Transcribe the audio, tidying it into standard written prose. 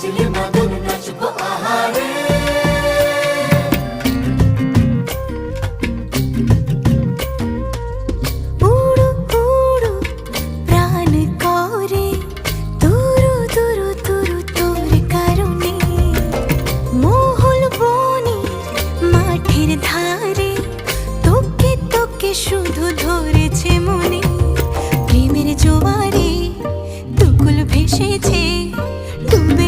বাজলে মাদল নাচবো আহারে। উড়ু উড়ু প্রাণ করে তুরু তুরু তুরু তোর কারণে, মহল বনে মাঠের ধারে তোকে তোকে শুধু ধরেছে মনে। প্রেমের জোয়ারে দুকুল ভেসেছে ডুবে